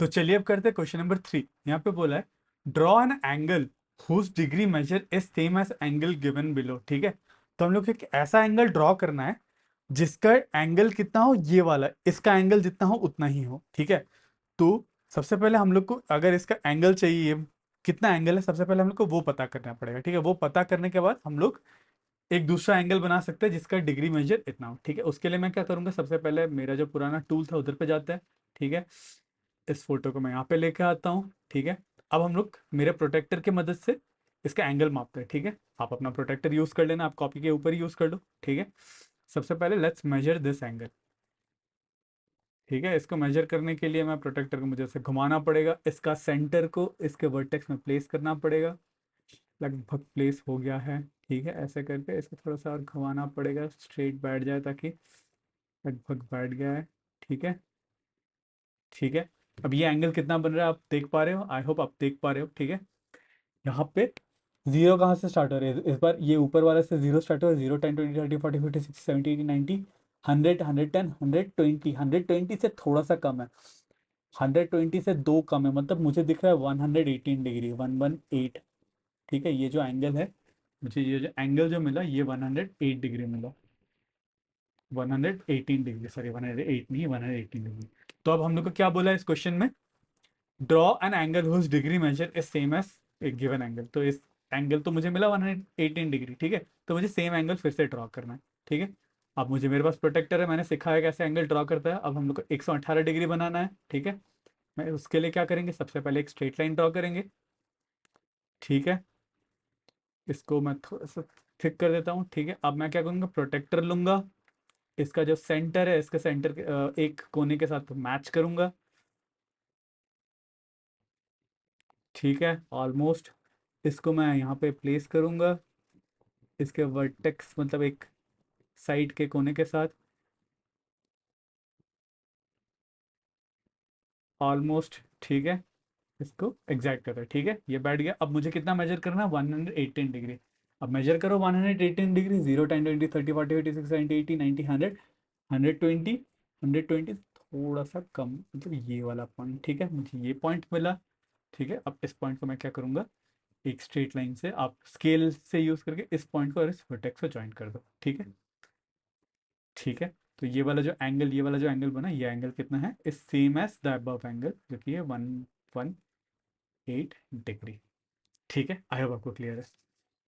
तो चलिए अब करते हैं क्वेश्चन नंबर 3। यहाँ पे बोला है draw an angle whose degree measure is same as angle given below. ठीक है, तो हम लोग को एक ऐसा एंगल ड्रॉ करना है जिसका एंगल कितना हो, ये वाला, इसका एंगल जितना हो उतना ही हो। ठीक है, तो सबसे पहले हम लोग को अगर इसका एंगल चाहिए, कितना एंगल है, सबसे पहले हम लोग को वो पता करना पड़ेगा। ठीक है, वो पता करने के बाद हम लोग एक दूसरा एंगल बना सकते हैं जिसका डिग्री मेजर इतना हो। ठीक है, उसके लिए मैं क्या करूंगा, सबसे पहले मेरा जो पुराना टूल था उधर पे जाता है। ठीक है, इस फोटो को मैं यहाँ पे लेके आता हूँ। ठीक है, अब हम लोग मेरे प्रोटेक्टर की मदद से इसका एंगल मापते हैं। ठीक है, आप अपना प्रोटेक्टर यूज कर लेना, आप कॉपी के ऊपर ही यूज कर लो। ठीक है, सबसे पहले लेट्स मेजर दिस एंगल। ठीक है, इसको मेजर करने के लिए मैं प्रोटेक्टर को मुझे ऐसे घुमाना पड़ेगा, इसका सेंटर को इसके वर्टेक्स में प्लेस करना पड़ेगा। लगभग प्लेस हो गया है। ठीक है, ऐसे करके इसको थोड़ा सा और घुमाना पड़ेगा, स्ट्रेट बैठ जाए, ताकि लगभग बैठ गया है। ठीक है, ठीक है, अब ये एंगल कितना बन रहा है आप देख पा रहे हो, आई होप आप देख पा रहे हो। ठीक है, यहाँ पे जीरो कहाँ से स्टार्ट हो रहा है, इस बार ये ऊपर वाले से जीरो स्टार्ट हो रहा है। 0 10 20 30 40 50 60 70 80 90 100 110 120 120 से थोड़ा सा कम है, 120 से दो कम है, मतलब मुझे दिख रहा है 118 डिग्री, 118। ठीक है, ये जो एंगल है, मुझे ये जो एंगल जो मिला ये 108 डिग्री मिला, 118 डिग्री, सॉरी 108 नहीं, 118 डिग्री। तो अब हम लोग को क्या बोला है इस क्वेश्चन में, draw an angle whose degree measure is same as a given angle. तो इस एंगल तो मुझे मिला 118 डिग्री। ठीक है, तो मुझे सेम एंगल फिर से ड्रॉ करना है। ठीक है, अब मुझे, मेरे पास प्रोटेक्टर है, मैंने सीखा है कैसे एंगल ड्रॉ करता है। अब हम लोग को 118 डिग्री बनाना है। ठीक है, मैं उसके लिए क्या करेंगे, सबसे पहले एक स्ट्रेट लाइन ड्रॉ करेंगे। ठीक है, इसको मैं थोड़ा सा थिक कर देता हूँ। ठीक है, अब मैं क्या करूँगा, प्रोटेक्टर लूंगा, इसका जो सेंटर है इसके सेंटर के एक कोने के साथ मैच करूंगा। ठीक है, ऑलमोस्ट इसको मैं यहाँ पे प्लेस करूंगा, इसके वर्टेक्स मतलब एक साइड के कोने के साथ, ऑलमोस्ट। ठीक है, इसको एग्जैक्ट करो। ठीक है, ये बैठ गया। अब मुझे कितना मेजर करना है, 118 डिग्री। अब मेजर करो 118 डिग्री, 0 10 20 30 40 50 60 70 80 90 100 120 120 थोड़ा सा कम, मतलब ये वाला पॉइंट। ठीक है, मुझे ये पॉइंट मिला। ठीक है, अब इस पॉइंट को मैं क्या करूंगा, एक स्ट्रेट लाइन से आप स्केल से यूज करके इस पॉइंट को और इस वर्टेक्स को ज्वाइन कर दो। ठीक है, ठीक है, तो ये वाला जो एंगल बना, ये एंगल कितना है, is same as the above angle, जो कि है 118 डिग्री। ठीक है, आई होप आपको क्लियर है।